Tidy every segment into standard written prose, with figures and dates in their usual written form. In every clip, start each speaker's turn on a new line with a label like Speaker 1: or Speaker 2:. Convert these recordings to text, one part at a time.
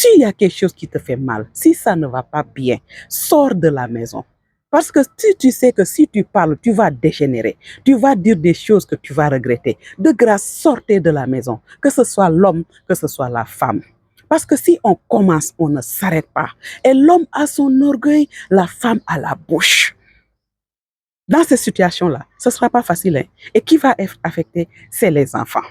Speaker 1: S'il y a quelque chose qui te fait mal, si ça ne va pas bien, sors de la maison. Parce que si tu sais que si tu parles, tu vas dégénérer, tu vas dire des choses que tu vas regretter. De grâce, sortez de la maison, que ce soit l'homme, que ce soit la femme. Parce que si on commence, on ne s'arrête pas. Et l'homme a son orgueil, la femme a la bouche. Dans ces situations-là, ce ne sera pas facile. Hein? Et qui va être affecté, c'est les enfants.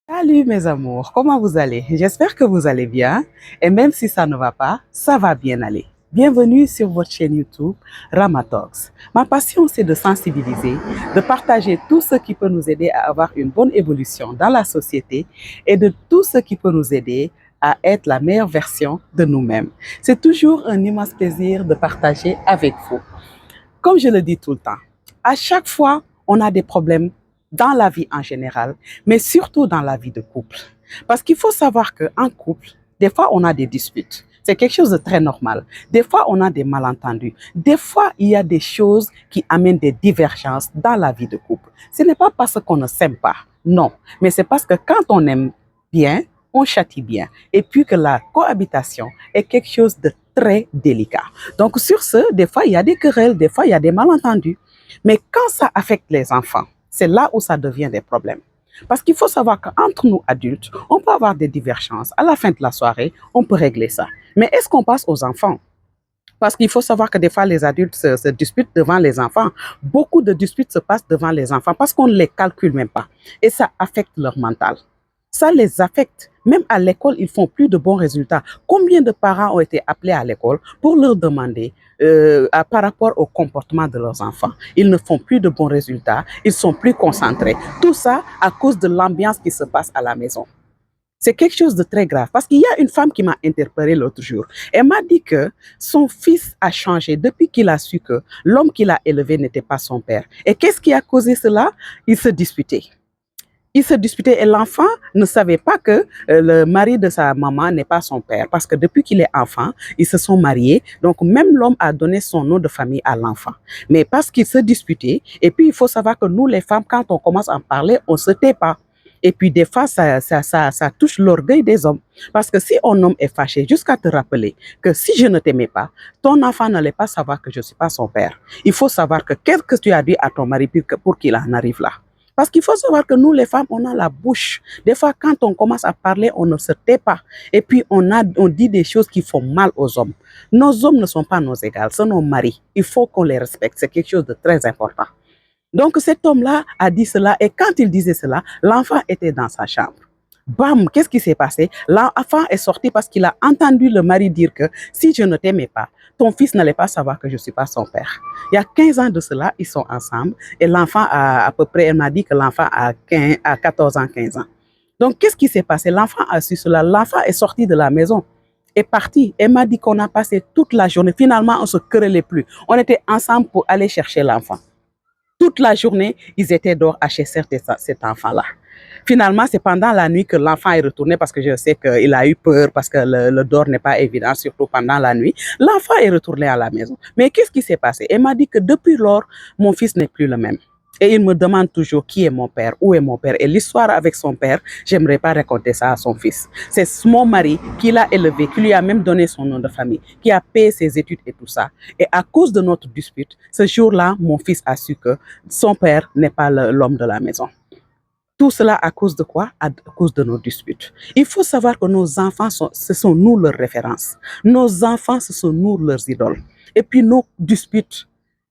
Speaker 1: Salut mes amours, comment vous allez? J'espère que vous allez bien. Et même si ça ne va pas, ça va bien aller. Bienvenue sur votre chaîne YouTube Rama Talks. Ma passion, c'est de sensibiliser, de partager tout ce qui peut nous aider à avoir une bonne évolution dans la société et de tout ce qui peut nous aider à être la meilleure version de nous-mêmes. C'est toujours un immense plaisir de partager avec vous. Comme je le dis tout le temps, à chaque fois, on a des problèmes dans la vie en général, mais surtout dans la vie de couple. Parce qu'il faut savoir qu'en couple, des fois, on a des disputes. C'est quelque chose de très normal. Des fois, on a des malentendus. Des fois, il y a des choses qui amènent des divergences dans la vie de couple. Ce n'est pas parce qu'on ne s'aime pas, non. Mais c'est parce que quand on aime bien, on châtie bien. Et puis que la cohabitation est quelque chose de très délicat. Donc sur ce, des fois, il y a des querelles, des fois, il y a des malentendus. Mais quand ça affecte les enfants, c'est là où ça devient des problèmes. Parce qu'il faut savoir qu'entre nous adultes, on peut avoir des divergences. À la fin de la soirée, on peut régler ça. Mais est-ce qu'on passe aux enfants? Parce qu'il faut savoir que des fois, les adultes se disputent devant les enfants. Beaucoup de disputes se passent devant les enfants parce qu'on ne les calcule même pas. Et ça affecte leur mental. Ça les affecte. Même à l'école, ils font plus de bons résultats. Combien de parents ont été appelés à l'école pour leur demander par rapport au comportement de leurs enfants? Ils ne font plus de bons résultats, ils sont plus concentrés. Tout ça à cause de l'ambiance qui se passe à la maison. C'est quelque chose de très grave parce qu'il y a une femme qui m'a interpellée l'autre jour. Elle m'a dit que son fils a changé depuis qu'il a su que l'homme qu'il a élevé n'était pas son père. Et qu'est-ce qui a causé cela? Il se disputait. Il se disputait et l'enfant ne savait pas que le mari de sa maman n'est pas son père parce que depuis qu'il est enfant, ils se sont mariés. Donc même l'homme a donné son nom de famille à l'enfant. Mais parce qu'il se disputait, et puis il faut savoir que nous les femmes, quand on commence à en parler, on ne se tait pas. Et puis des fois, ça touche l'orgueil des hommes. Parce que si un homme est fâché, jusqu'à te rappeler que si je ne t'aimais pas, ton enfant n'allait pas savoir que je ne suis pas son père. Il faut savoir que qu'est-ce que tu as dit à ton mari pour qu'il en arrive là. Parce qu'il faut savoir que nous, les femmes, on a la bouche. Des fois, quand on commence à parler, on ne se tait pas. Et puis, on dit des choses qui font mal aux hommes. Nos hommes ne sont pas nos égales, c'est nos maris. Il faut qu'on les respecte. C'est quelque chose de très important. Donc, cet homme-là a dit cela. Et quand il disait cela, l'enfant était dans sa chambre. Bam, qu'est-ce qui s'est passé? L'enfant est sorti parce qu'il a entendu le mari dire que si je ne t'aimais pas, ton fils n'allait pas savoir que je ne suis pas son père. Il y a 15 ans de cela, ils sont ensemble et l'enfant a à peu près, elle m'a dit que l'enfant a 14 ans, 15 ans. Donc, qu'est-ce qui s'est passé? L'enfant a su cela. L'enfant est sorti de la maison, est parti. Elle m'a dit qu'on a passé toute la journée. Finalement, on ne se querellait plus. On était ensemble pour aller chercher l'enfant. Toute la journée, ils étaient dehors à chercher cet enfant-là. Finalement, c'est pendant la nuit que l'enfant est retourné parce que je sais qu'il a eu peur parce que le dehors n'est pas évident, surtout pendant la nuit. L'enfant est retourné à la maison. Mais qu'est-ce qui s'est passé? Elle m'a dit que depuis lors, mon fils n'est plus le même. Et il me demande toujours qui est mon père, où est mon père. Et l'histoire avec son père, j'aimerais pas raconter ça à son fils. C'est mon mari qui l'a élevé, qui lui a même donné son nom de famille, qui a payé ses études et tout ça. Et à cause de notre dispute, ce jour-là, mon fils a su que son père n'est pas l'homme de la maison. Tout cela à cause de quoi? À cause de nos disputes. Il faut savoir que nos enfants, ce sont nous leurs références. Nos enfants, ce sont nous leurs idoles. Et puis nos disputes,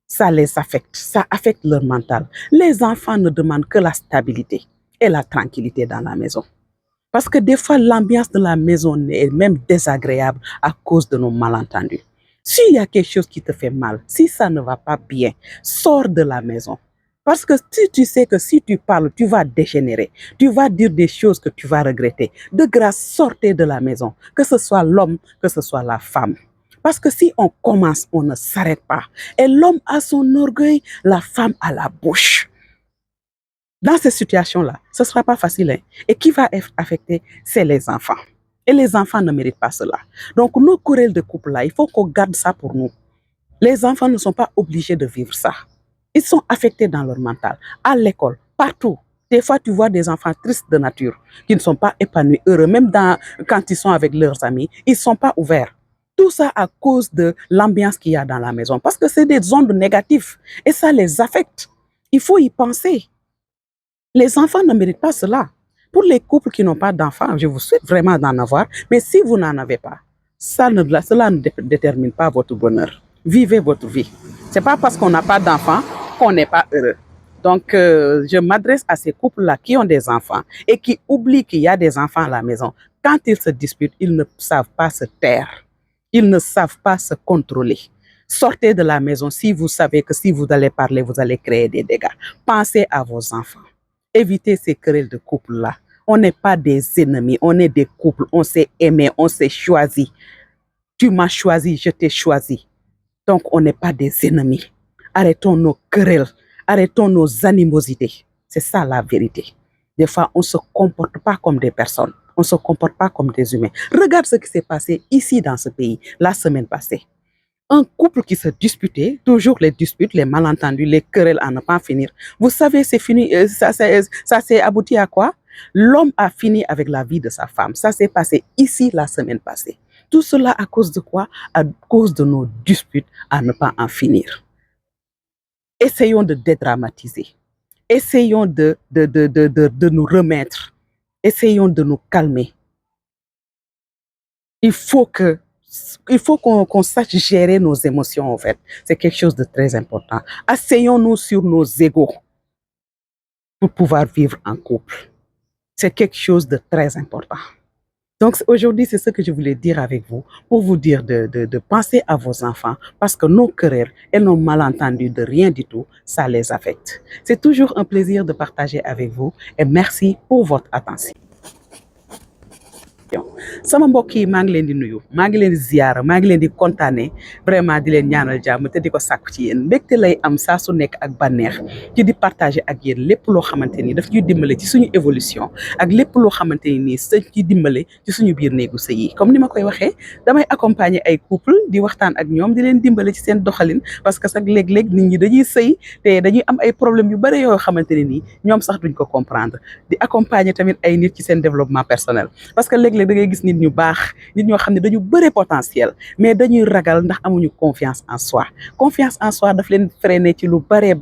Speaker 1: ça les affecte, ça affecte leur mental. Les enfants ne demandent que la stabilité et la tranquillité dans la maison. Parce que des fois, l'ambiance de la maison est même désagréable à cause de nos malentendus. S'il y a quelque chose qui te fait mal, si ça ne va pas bien, sors de la maison. Parce que si tu sais que si tu parles, tu vas dégénérer, tu vas dire des choses que tu vas regretter. De grâce, sortez de la maison, que ce soit l'homme, que ce soit la femme. Parce que si on commence, on ne s'arrête pas. Et l'homme a son orgueil, la femme a la bouche. Dans ces situations-là, ce ne sera pas facile. Hein? Et qui va être affecté, c'est les enfants. Et les enfants ne méritent pas cela. Donc, nos querelles de couple-là, il faut qu'on garde ça pour nous. Les enfants ne sont pas obligés de vivre ça. Ils sont affectés dans leur mental, à l'école, partout. Des fois, tu vois des enfants tristes de nature, qui ne sont pas épanouis, heureux, même quand ils sont avec leurs amis, ils ne sont pas ouverts. Tout ça à cause de l'ambiance qu'il y a dans la maison, parce que c'est des ondes négatives et ça les affecte. Il faut y penser. Les enfants ne méritent pas cela. Pour les couples qui n'ont pas d'enfants, je vous souhaite vraiment d'en avoir, mais si vous n'en avez pas, cela ne détermine pas votre bonheur. Vivez votre vie. Ce n'est pas parce qu'on n'a pas d'enfants qu'on n'est pas heureux. Donc, je m'adresse à ces couples-là qui ont des enfants et qui oublient qu'il y a des enfants à la maison. Quand ils se disputent, ils ne savent pas se taire. Ils ne savent pas se contrôler. Sortez de la maison si vous savez que si vous allez parler, vous allez créer des dégâts. Pensez à vos enfants. Évitez ces querelles de couple-là. On n'est pas des ennemis, on est des couples, on s'est aimé, on s'est choisi. Tu m'as choisi, je t'ai choisi. Donc, on n'est pas des ennemis. Arrêtons nos querelles, arrêtons nos animosités. C'est ça la vérité. Des fois, on ne se comporte pas comme des personnes, on ne se comporte pas comme des humains. Regarde ce qui s'est passé ici dans ce pays, la semaine passée. Un couple qui se disputait, toujours les disputes, les malentendus, les querelles à ne pas finir. Vous savez, c'est fini, ça s'est abouti à quoi? L'homme a fini avec la vie de sa femme. Ça s'est passé ici la semaine passée. Tout cela à cause de quoi? À cause de nos disputes à ne pas en finir. Essayons de dédramatiser. Essayons de nous remettre. Essayons de nous calmer. Il faut qu'on sache gérer nos émotions, en fait. C'est quelque chose de très important. Asseyons-nous sur nos égos pour pouvoir vivre en couple. C'est quelque chose de très important. Donc aujourd'hui, c'est ce que je voulais dire avec vous, pour vous dire de penser à vos enfants, parce que nos querelles et nos malentendus de rien du tout, ça les affecte. C'est toujours un plaisir de partager avec vous et merci pour votre attention. sama mbokk yi maa ngi leen di nuyu maa ngi leen di ziyaara maa ngi leen di kontaane vraiment di leen ñaanal jàmm te di ko sàkku ci yéen mbégte lay am saa su nekk ak bànneex ci di partager ak yéen lépp loo xamante ni daf ñuy dimbale ci suñu évolution ak lépp loo xamante ni nii dañ ciy dimbale ci suñu biir néegu sëy yi comme ni ma koy waxee damay accompagner ay couple di waxtaan ak ñoom di leen dimbale ci seen doxalin parce que sax léeg-léeg nit ñi dañuy sëy te dañuy am ay problèmes yu bëri yoo xamante ne nii ñoom sax duñ ko comprendre di accompagner tamit ay nit ci seen développement personnel parce que léeg-léeg da ngay gis nit ñu baax nit ñoo xam ne dañu bëre potentiel mais dañuy ragal ndax amuñu confiance en soi daf leen freiner ci lu bare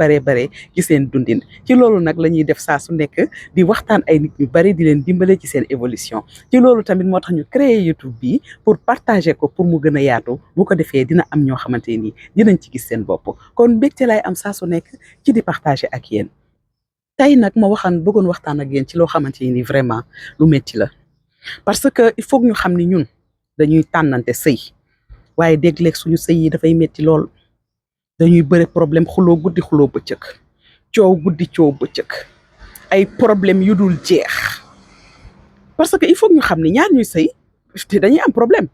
Speaker 1: ci seen dundin ci loolu nag la ñuy def saa su nekk di waxtaan ay nit ñu bari di leen dimbale ci seen évolution ci loolu tamit moo tax ñu créer YouTube bi pour partager ko pour mu gën a yaatu bu ko defee dina am ñoo xamante ni dinañ ci gis seen bopp kon mbégte lay am saa su nekk ci di partager ak yéen tey nag ma bëggoon waxtaan ak yéen ci loo xamante ni vraiment lu métti la parce que il faut que ñu xam ni ñun dañuy tànnante sëy waaye dégg-léeg suñu sëy yi dafay métti lool dañuy bëri problème xuloo guddi xuloo bëccëg coow guddi coow bëccëg ay problème yu dul jeex parce que il faut que ñu xam ni ñaar ñuy sëy te dañuy am problème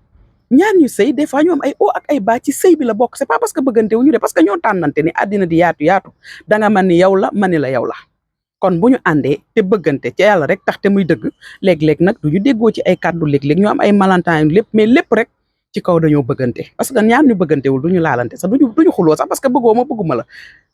Speaker 1: ñaar ñuy sëy des fois ñu am ay haut ak ay bas ci sëy bi la bokk c'est pas parce que bëggante wu ñu de parce que ñoo tànnante ni àddina di yaatu da nga man ni yow la ma ni la yow la kon bu ñu àndee te bëggante ca yàlla rek tax te muy dëgg léeg-léeg nag du ñu déggoo ci ay kàddu léeg-léeg ñu am ay malentendu lépp mais lépp rek ci kaw dañoo bëggante parce que ñaar ñu bëggantewul du ñu laalante sax duñu xuloo sax parce que bëggoo ma bëgguma la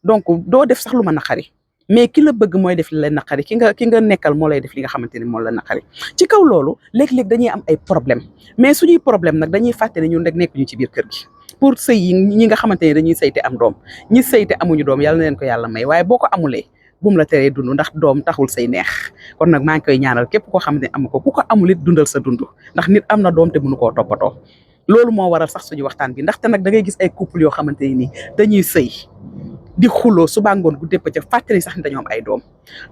Speaker 1: donc doo def sax lu ma naqari mais ki la bëgg mooy def li la naqari ki nga nekkal moo lay def li nga xamante ni moo la naqari ci kaw loolu léeg-léeg dañuy am ay problème mais suñuy problème nag dañuy fàtte ne ñun rek nekk ñu ci biir kër gi pour sëy yi ñi nga xamante ne dañuy sëy te am doom ñi sëy te amuñu doom yàlla na leen ko yàlla may waaye boo ko amulee bum la teree dund ndax doom taxul say neex kon nag maa ngi koy ñaanal képp koo xam ne am ko ku ko amul it dundal sa dund ndax nit am na doom te mënu koo toppatoo loolu moo waral sax suñu waxtaan bi ndaxte nag da ngay gis ay couple yoo xamante ni dañuy sëy di xuloo suba ngoon gu dépp ca fàttali sax ni dañoo am ay doom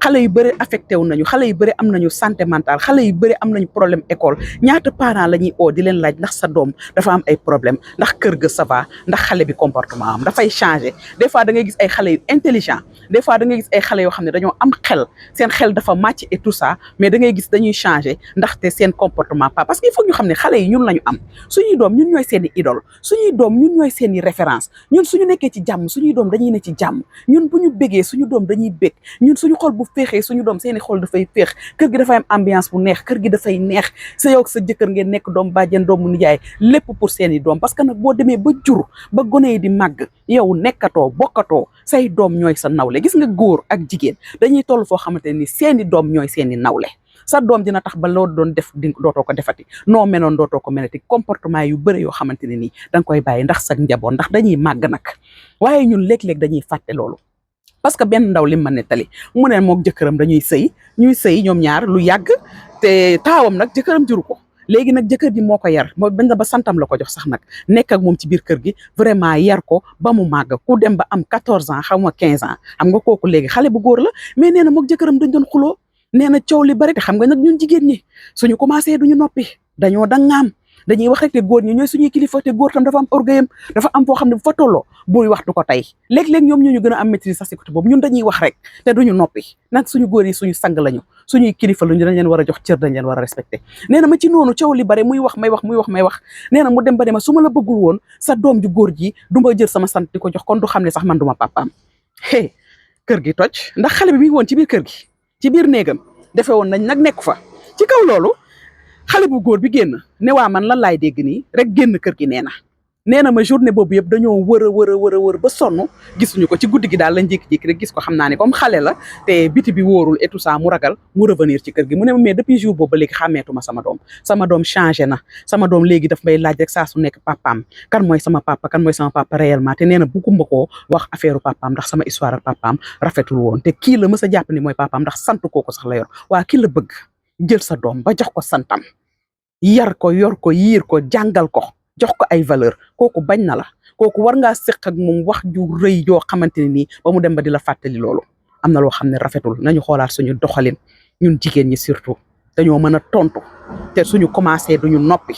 Speaker 1: xale yu bëri affecté wu nañu xale yu bëri am nañu santé mentale xale yu bëri am nañu problème école ñaata parents la ñuy oo di leen laaj ndax sa doom dafa am ay problème ndax kër ga ça va ndax xale bi comportement am dafay changé des fois da ngay gis ay xale yu intelligent des fois da ngay gis ay xale yoo xam ne dañoo am xel seen xel dafa màcc et tout ça mais da ngay gis dañuy changé ndaxte seen comportement pas parce que il faut ñu xam ne xale yi ñun lañu am suñuy doom ñun ñooy seen i idole suñuy doom ñun ñooy seen i référence ñun suñu nekkee ci jàmm suñuy doom dañuy ne ci ci jàmm ñun bu ñu bégee suñu doom dañuy bég ñun suñu xol bu féexee suñu doom seeni xol dafay féex kër gi dafay am ambiance bu neex kër gi dafay neex sa yow ak sa jëkkër ngeen nekk doom bàjjen doomu nijaay lépp pour seeni doom parce que nag boo demee ba jur ba gone yi di màgg yow nekkatoo bokkatoo say doom ñooy sa nawle gis nga góor ak jigéen dañuy toll foo xamante ni seeni doom ñooy seeni nawle sa doom dina tax ba loo doon def di dootoo ko defati noo meloon dootoo ko melati comportement yu bëri yoo xamante ne nii da nga koy bàyyi ndax sa njaboot ndax dañuy màgg nag waaye ñun léeg-léeg dañuy fàtte loolu parce que benn ndaw li ma nettali mu ne moog jëkkëram dañuy ñuy sëy ñoom ñaar lu yàgg te taawam nag jëkkëram juru ko léegi nag jëkkër ji moo ko yar moo bañ na ba santam la ko jox sax nag nekk ak moom ci biir kër gi vraiment yar ko ba mu màgg ku dem ba am 14 ans xaw ma 15 ans xam nga kooku léegi xale bu góor la mais nee na moog jëkkëram dañ doon xuloo nee na coow li bari te xam nga nag ñun jigéen ñi suñu commencé duñu noppi dañoo dangaam dañuy wax rek te góor ñi ñooy suñuy kilifa te góor tam dafa am orgueilam dafa am foo xam ne bu fa tolloo buy waxtu ko tey léeg-léeg ñoom ñoo ñu gën a am maîtrise sax si côté boobu ñun dañuy wax rek te duñu noppi nag suñu góor yi suñu sang lañu suñuy kilifa lañu dañ leen war a jox cër dañ leen war a respecté nee na ma ci noonu coow li bari muy wax may wax nee na mu dem ba dema su ma la bëggul woon sa doom ju góor ji du ma jël sama sant di ko jox kon du xam ne sax man duma papaam kër gi toj ndax xale bi mi ngi woon ci biir kër gi ci biir néegam defe woon nañ nag nekk fa ci kaw loolu xale bu góor bi génn ne waa man lan laay dégg nii rek génn kër gi nee na ma journée boobu yëpp dañoo wër ba sonn gisuñu ko ci guddi gi daal lañ jékki-jékki rek gis ko xam naa ne comme xale la te biti bi wóorul et tout ça mu ragal mu revenir ci kër gi mu ne ma mais depuis jour boobu ba léegi xàmmeetuma sama doom changé na sama doom léegi daf may laaj rek saa su nekk papaam kan mooy sama papa réellement te nee na bugguma koo wax affaire papaam ndax sama histoire ak papaam rafetul woon te kii la mës a jàpp ni mooy papaam ndax sant kooku sax la yor waa kii la bëgg jël sa doom ba jox ko santam yar ko yor ko yiir ko jàngal ko jox ko ay valeur kooku bañ na la kooku war ngaa séq ak moom wax ju rëy yoo xamante ne nii ba mu dem ba di la fàttali loolu am na loo xam ne rafetul nañu xoolaat suñu doxalin ñun jigéen ñi surtout dañoo mën a tontu te suñu commencé duñu noppi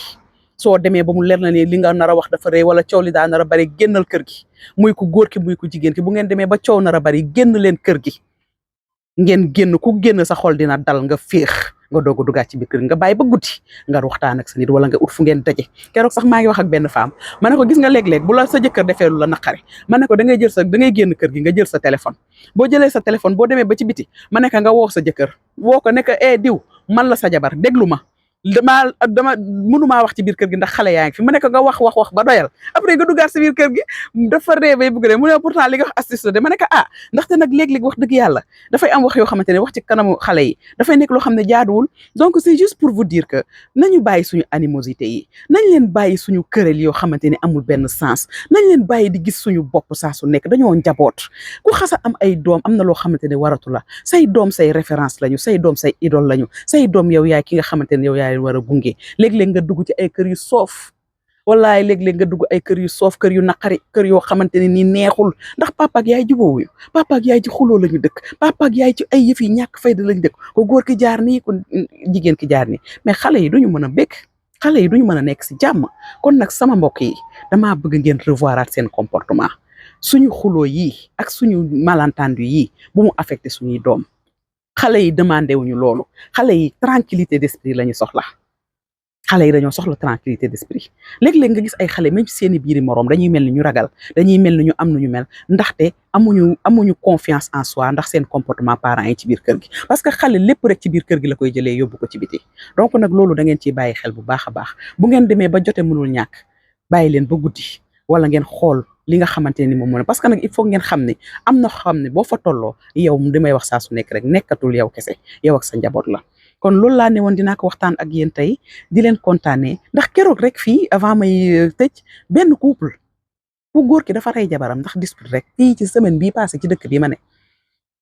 Speaker 1: soo demee ba mu leer na ne li nga nar a wax dafa rëy wala coow li daa nar a bari génnal kër gi muy ku góor ki muy ku jigéen ki bu ngeen demee ba coow nar a bari génn leen kër gi ngeen génn ku génn sa xol dina dal nga féex nga doog a dugaat ci biir kër nga bàyyi ba guddi nga waxtaan ak sa nit wala nga ut fu ngeen daje keroog sax maa ngi wax ak benn femme ma ne ko gis nga léeg-léeg bu la sa jëkkër defee lu la naqari ma ne ko da ngay génn kër gi nga jël sa téléphone boo jëlee sa téléphone boo demee ba ci biti ma ne ko nga woo sa jëkkër woo ko ne ko diw man la sa jabar déglu ma dama mënumaa wax ci biir kër gi ndax xale yaa ngi fi mu ne ko nga wax ba doyal après nga duggaat si biir kër gi dafa ree bay bëgg de mu ne pourtant li nga wax astuce de ma ne ko ndaxte nag léeg-léeg wax dëgg yàlla dafay am wax yoo xamante ne wax ci kanamu xale yi dafay nekk loo xam ne jaaduwul donc c'est juste pour vous dire que nañu bàyyi suñu animosité yi nañ leen bàyyi suñu kërel yoo xamante ne amul benn sens nañ leen bàyyi di gis suñu bopp saa su nekk dañoo njaboot ku xasa am ay doom am na loo xamante ne waratu la say doom say référence lañu say doom say idole lañu say doom yow yaay ki nga xamante ne yow yaay war a gunge léeg-léeg nga dugg ci ay kër yu soof wallaay léeg-léeg nga dugg ay kër yu soof kër yu naqari kër yoo xamante ne nii neexul ndax papa ak yaay jubóowuñu papa ak yaay ci xuloo lañu dëkk papa ak yaay ci ay yëf yi ñàkk fayda lañu dëkk ko góor ki jaar nii ko jigéen ki jaar nii mais xale yi duñu mën a békk xale yi duñu mën a nekk si jàmm kon nag sama mbokk yi damaa bëgg ngeen revoiraat seen comportement suñu xuloo yi ak suñu malentendu yi bu mu affecté suñuy doom xale yi demandé wuñu loolu xale yi tranquillité d'esprit la ñu soxla xale yi dañoo soxla tranquillité d'esprit léeg-léeg nga gis ay xale même ci seeni biiri moroom dañuy mel ni ñu ragal dañuy mel ni ñu am nañu mel ndaxte amuñu confiance en soi ndax seen comportement parents yi ci biir kër gi parce que xale lépp rek ci biir kër gi la koy jëlee yóbbu ko ci biti donc nag loolu da ngeen ciy bàyyi xel bu baax a baax bu ngeen demee ba jote mënul ñàkk bàyyi leen ba guddi wala ngeen xool li nga xamante ni moom moo ne parce que nag il faut ngeen xam ne am na xam ne boo fa tolloo yow li may wax saa su nekk rek nekkatul yow kese yow ak sa njaboot la kon loolu laa ne woon dinaa ko waxtaan ak yéen tey di leen kontaanee ndax keroog rek fii avant may tëj benn couple ku góor ki dafa rey jabaram ndax dispute rek fii ci semaine bii passé ci dëkk bi ma ne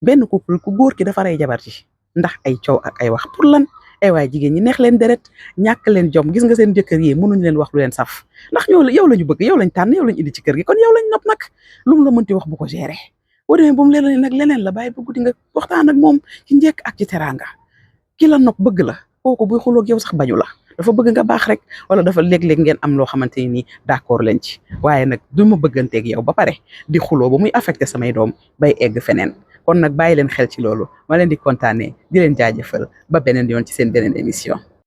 Speaker 1: benn couple ku góor ki dafa rey jabar ci ndax ay coow ak ay wax pour lan ay waay jigéen ñi neex leen deret ñàkk leen jom gis nga seen jëkkër yi mënuñ leen wax lu leen saf ndax yow la ñu bëgg yow lañ tànn yow lañ indi ci kër gi kon yow lañ nopp nag lu mu la mënti wax bu ko gérer boo demee ba mu leen nag leneen la bàyyi ba guddi nga waxtaan ak moom ci njëkk ak ci teraanga ki la nopp bëgg la kooku buy xuloog yow sax bañu la dafa bëgg nga baax rek wala dafa léeg-léeg ngeen am loo xamante ni d'accord leen ci waaye nag du ma bëgganteeg yow ba pare di xuloo ba muy affecté samay doom bay egg feneen kon nag bàyyi leen xel ci loolu ma leen di kontaanee di leen jaajëfal ba beneen yoon ci seen beneen émission